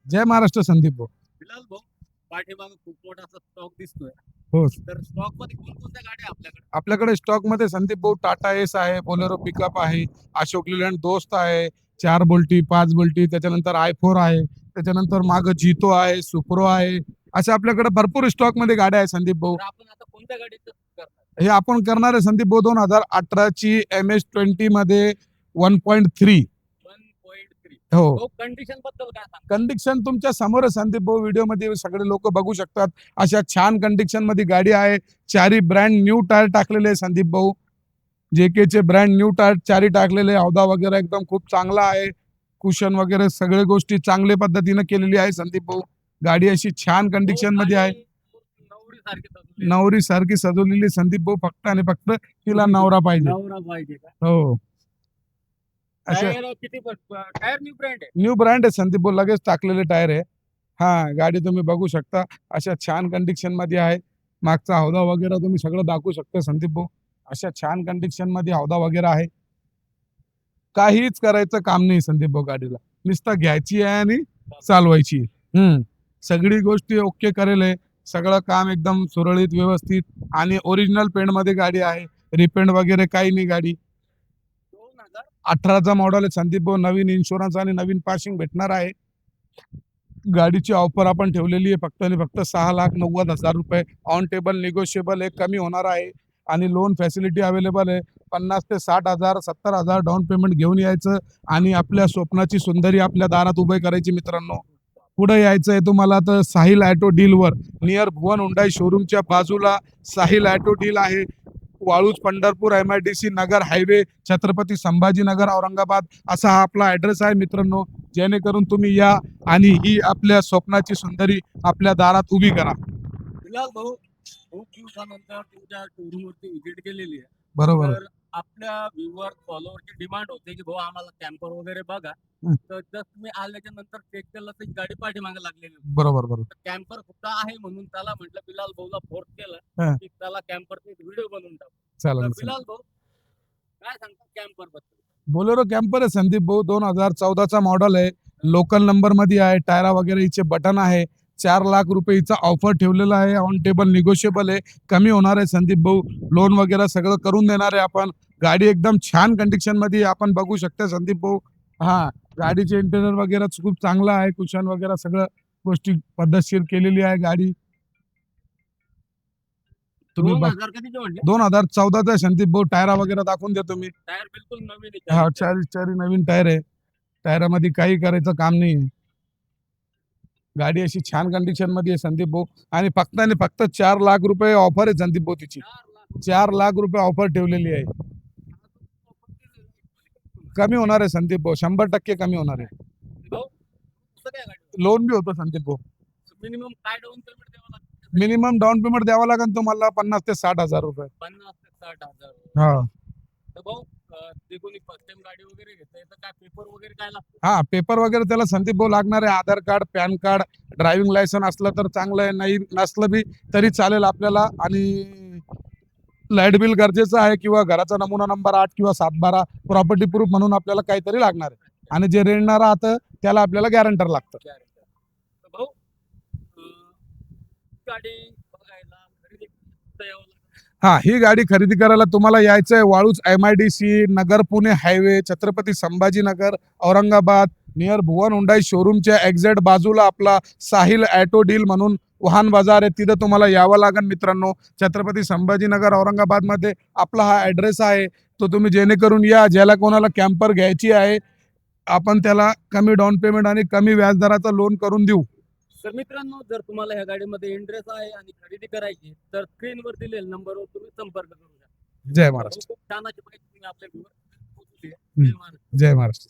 जय महाराष्ट्र संदीप भाऊ. बिलाल भाऊ, पाठीमागे खूप मोठा असा स्टॉक दिसतोय. हो, तर स्टॉक मध्ये कोणकोणत्या गाड्या आपल्याकडे? आपल्याकडे स्टॉक मध्ये संदीप भाऊ टाटा एस आहे, बोलेरो पिकअप आहे, अशोक लेलँड दोस्त आहे, 4 बोल्टी 5 बोल्टी, त्याच्यानंतर i4 आहे, त्याच्यानंतर माग जितो आहे, सुप्रो आहे. अशा आपल्याकडे भरपूर स्टॉक मध्ये गाड्या आहे संदीप भाऊ. तर आपण आता कोणत्या गाडीचं करणार? हे आपण करणार आहे संदीप भाऊ 2018ची MS-20 मध्ये 1.3. 1.3. हो, भाऊ कंडिशन बद्दल काय सांग? कंडिशन तुमच्या समोर आहे संदीप भाऊ, व्हिडिओ मध्ये सगळे लोक बघू शकतात. अशा छान कंडिशन मध्ये गाडी आहे. चारी ब्रँड न्यू टायर टाकलेले आहे संदीप भाऊ. JK चे ब्रँड न्यू टायर चारी टाकलेले, हौदा वगैरे एकदम खूप चांगला आहे. कुशन वगैरे सगळे गोष्टी चांगल्या पद्धतीने केलेली आहे संदीप भाऊ. गाडी अशी छान कंडिशन मध्ये आहे. नवरी सारखी सजवली. नवरी सारखी सजवलेली संदीप भाऊ, फक्त आणि फक्त तिला नवरा पाहिजे. नवरा पाहिजे का? हो, अशा टायर किती टायर न्यू ब्रँड आहे. न्यू ब्रँड आहे संदीप भाऊ, लगेच टाकलेले टायर आहे. हा, गाडी तुम्ही बघू शकता, अशा छान कंडिशन मध्ये आहे. मागचा हौदा वगैरे तुम्ही सगळं दाखवू शकता संदीप भाऊ. अशा छान कंडिशन मध्ये हौदा वगैरे आहे. काहीच करायचं काम नाही संदीप भाऊ, गाडीला नुसतं घ्यायची आहे आणि चालवायची आहे. सगळी गोष्टी ओके करेल आहे. सगळं काम एकदम सुरळीत व्यवस्थित आणि ओरिजिनल पेंट मध्ये गाडी आहे. रिपेंट वगैरे काही नाही. गाडी 18चा मॉडेल आहे संदीप भाऊ. नवीन इन्शुरन्स आणि नवीन पासिंग भेटणार आहे. गाडीची ऑफर आपण ठेवलेली आहे फक्त आणि फक्त 6,90,000 रुपये. ऑन टेबल निगोशिएबल आहे, कमी होणार आहे. आणि लोन फॅसिलिटी अवेलेबल आहे. 50 ते 60,000 70,000 डाऊन पेमेंट घेऊन यायचं आणि आपल्या स्वप्नाची सुंदरी आपल्या दारात उभी करायची. मित्रांनो, पुढे यायचं आहे तुम्हाला तर साहिल ऑटो डीलवर, नियर भुवन हुंडाई शोरूमच्या बाजूला साहिल ऑटो डील आहे. वाळूज पंढरपूर MIDC नगर हायवे, छत्रपती संभाजीनगर औरंगाबाद असा हा आपला ऍड्रेस आहे मित्रांनो. जेणेकरून तुम्ही या आणि ही आपल्या स्वप्नाची सुंदरी आपल्या दारात उभी करा. बिलाल भाऊ, खूप दिवसानंतर तुमच्या शोरूम वरती व्हिजिट केलेली आहे. बरोबर. तर आपल्या व्ह्यूवर फॉलोअरची डिमांड होते की भाऊ आम्हाला कॅम्पर वगैरे बघा. हं. तर जर तुम्ही आल्याच्या नंतर चेक केलं तर ही गाडी पाठीमागे लागलेली होती. बरोबर बरोबर. तर कॅम्पर फक्त आहे म्हणून त्याला म्हटलं बिलाल भाऊला फोर्स केलं हं. की त्याला कॅम्परचा व्हिडिओ बनवून टाकू. तर चालेल. बिलाल भाऊ काय सांगता कॅम्पर बद्दल? बोलेरो कॅम्पर आहे संदीप भाऊ, 2014चा मॉडेल आहे. लोकल नंबर मध्ये आहे. टायरा वगैरे हिचे बटन आहे. 4 लाख रुपये हिचा ऑफर ठेवलेला आहे. ऑन टेबल निगोशिएबल आहे, कमी होणार आहे संदीप भाऊ. लोन वगैरे सगळं करून देणार आहे आपण. गाडी एकदम छान कंडिशन मध्ये आपण बघू शकता संदीप भाऊ. हा, गाडीचे इंटेरियर वगैरे खूप चांगला आहे. कुशन वगैरे सगळं गोष्टी पद्धतशीर केलेली आहे गाडी. तुम्ही 2000 कधीचे म्हटले? 2014चा संदीप भाऊ. टायरा वगैरे दाखवून द्या तुम्ही. टायर बिलकुल नवीन हा, आहे. चारी नवीन टायर आहे. टायरामध्ये काही करायचं काम नाही. गाडी अशी छान कंडिशन मध्ये आहे संदीप भाऊ. आणि फक्त आणि फक्त 4 लाख रुपये ऑफर आहे संदीप भाऊ तिची. 4 लाख रुपये ऑफर ठेवलेली आहे. कमी होणार आहे संदीप भाऊ, 100% कमी होणार आहे. भाऊ कसं काय गाडी? लोन बी होतं संदीप भाऊ. मिनिमम काय डाऊन पेमेंट द्यावं लागतं? मिनिमम डाऊन पेमेंट द्यावं लागेल तुम्हाला 50 ते 60,000 रुपये. 50 ते 60,000. हा तर भाऊ ते कोणी फर्स्ट टाइम गाडी वगैरे घेतलंय तर काय पेपर वगैरे काय लागतं? हा, पेपर वगैरे त्याला संदीप भाऊ लागणार आहे. Aadhaar card, PAN card, driving licence असलं तर चांगलं आहे, नाही नसलं बी तरी चालेल आपल्याला. आणि लाईट बिल गरजेचं आहे किंवा घराचा नमुना नंबर 8 किंवा 712 प्रॉपर्टी प्रूफ म्हणून आपल्याला काहीतरी लागणार आहे. आणि जे रेंटणार राहतं त्याला आपल्याला गॅरंटर लागतं. तर भाऊ गाडी बघायला खरेदी करता यावं लागतं. हा, ही गाडी खरेदी करायला तुम्हाला यायचं आहे Waluj MIDC Nagar Pune highway, Chhatrapati Sambhajinagar Aurangabad, near Bhuvan Hyundai शोरूमच्या एक्झॅक्ट बाजूला आपला साहिल ऑटो डील म्हणून वाहन बाजार आहे. तिथं तुम्हाला यावं लागेल मित्रांनो. छत्रपती संभाजीनगर औरंगाबाद मध्ये आपला हा ऍड्रेस आहे. तो तुम्ही जेणेकरून या. ज्याला कोणाला कॅम्पर घ्यायची आहे आपण त्याला कमी डाऊन पेमेंट आणि कमी व्याजदराचा लोन करून देऊ. तर मित्रांनो, जर तुम्हाला ह्या गाडीमध्ये इंटरेस्ट आहे आणि खरेदी करायची तर स्क्रीनवर दिलेल्या नंबरवर तुम्ही संपर्क करू शकता. जय महाराष्ट्र. खूप छान अशी माहिती तुम्ही आपल्या व्ह्यूवर पोहोचवली आहे. हम्म. जय महाराष्ट्र. जय महाराष्ट्र.